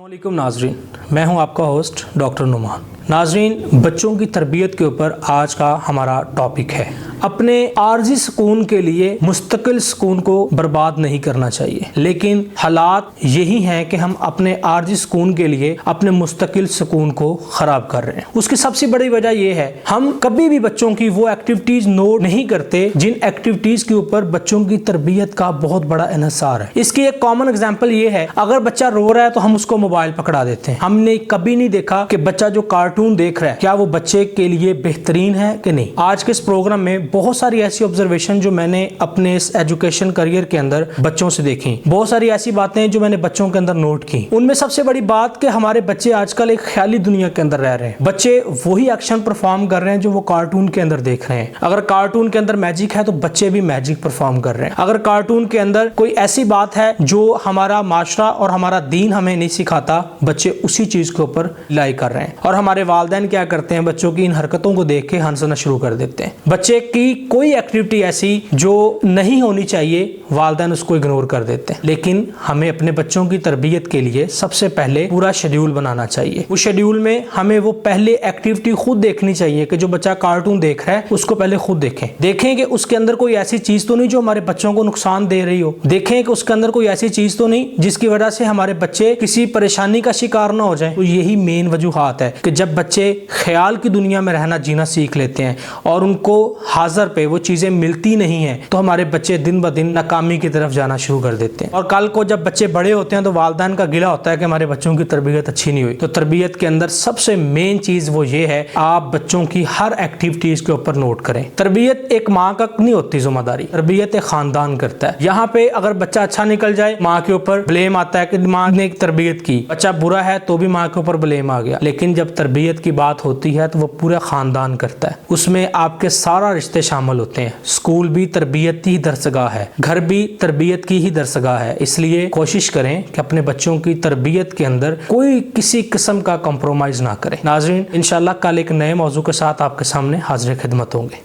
السلام علیکم ناظرین، میں ہوں آپ کا ہوسٹ ڈاکٹر نعمان۔ ناظرین، بچوں کی تربیت کے اوپر آج کا ہمارا ٹاپک ہے۔ اپنے عارضی سکون کے لیے مستقل سکون کو برباد نہیں کرنا چاہیے، لیکن حالات یہی ہیں کہ ہم اپنے عارضی سکون کے لیے اپنے مستقل سکون کو خراب کر رہے ہیں۔ اس کی سب سے بڑی وجہ یہ ہے، ہم کبھی بھی بچوں کی وہ ایکٹیویٹیز نوٹ نہیں کرتے جن ایکٹیویٹیز کے اوپر بچوں کی تربیت کا بہت بڑا انحصار ہے۔ اس کی ایک کامن اگزامپل یہ ہے، اگر بچہ رو رہا ہے تو ہم اس کو موبائل پکڑا دیتے ہیں۔ ہم نے کبھی نہیں دیکھا کہ بچہ جو کارٹون دیکھ رہا ہے کیا وہ بچے کے لیے بہترین ہے کہ نہیں۔ آج کے اس پروگرام میں بہت ساری ایسی آبزرویشن جو میں نے اپنے اس ایجوکیشن کریئر کے اندر بچوں سے دیکھی، بہت ساری ایسی باتیں جو میں نے بچوں کے اندر نوٹ کی۔ ان میں سب سے بڑی بات کہ ہمارے بچے آج کل ایک خیالی دنیا کے اندر رہ رہے ہیں۔ بچے وہی ایکشن پرفارم کر رہے ہیں جو وہ کارٹون کے اندر دیکھ رہے ہیں۔ اگر کارٹون کے اندر میجک ہے تو بچے بھی میجک پرفارم کر رہے ہیں۔ اگر کارٹون کے اندر کوئی ایسی بات ہے جو ہمارا معاشرہ اور ہمارا دین ہمیں نہیں سکھاتا، بچے اسی چیز کے اوپر لائی کر رہے ہیں۔ اور ہمارے والدین کیا کرتے ہیں، بچوں کی ان حرکتوں کو دیکھ کے ہنسنا شروع کر دیتے ہیں۔ بچے کی کوئی ایکٹیویٹی ایسی جو نہیں ہونی چاہیے، والدین اس کو اگنور کر دیتے ہیں۔ لیکن ہمیں اپنے بچوں کی تربیت کے لیے سب سے پہلے پورا شیڈیول بنانا چاہیے۔ اس شیڈیول میں ہمیں وہ پہلے ایکٹیویٹی خود دیکھنی چاہیے کہ جو بچہ کارٹون دیکھ رہا ہے اس کو پہلے خود دیکھیں کہ اس کے اندر کوئی ایسی چیز تو نہیں جو ہمارے بچوں کو نقصان دے رہی ہو۔ دیکھیں کہ اس کے اندر کوئی ایسی چیز تو نہیں جس کی وجہ سے ہمارے بچے کسی پریشانی کا شکار نہ ہو جائیں۔ تو یہی مین وجوہات ہے کہ جب بچے خیال کی دنیا میں رہنا جینا سیکھ لیتے ہیں اور ان کو حاضر پہ وہ چیزیں ملتی نہیں ہیں، تو ہمارے بچے دن بدن ناکامی کی طرف جانا شروع کر دیتے ہیں۔ اور کل کو جب بچے بڑے ہوتے ہیں تو والدین کا گلہ ہوتا ہے کہ ہمارے بچوں کی تربیت اچھی نہیں ہوئی۔ تو تربیت کے اندر سب سے مین چیز وہ یہ ہے، آپ بچوں کی ہر ایکٹیویٹیز کے اوپر نوٹ کریں۔ تربیت ایک ماں کا نہیں ہوتی ذمہ داری، تربیت ایک خاندان کرتا ہے۔ یہاں پہ اگر بچہ اچھا نکل جائے، ماں کے اوپر بلیم آتا ہے کہ ماں نے ایک تربیت کی۔ بچہ برا ہے تو بھی ماں کے اوپر بلیم آ گیا۔ لیکن جب تربیت کی بات ہوتی ہے تو وہ پورا خاندان کرتا ہے، اس میں آپ کے سارا رشتے شامل ہوتے ہیں۔ اسکول بھی تربیت کی درسگاہ ہے، گھر بھی تربیت کی ہی درسگاہ ہے۔ اس لیے کوشش کریں کہ اپنے بچوں کی تربیت کے اندر کوئی کسی قسم کا کمپرومائز نہ کریں۔ ناظرین، انشاءاللہ کل ایک نئے موضوع کے ساتھ آپ کے سامنے حاضر خدمت ہوں گے۔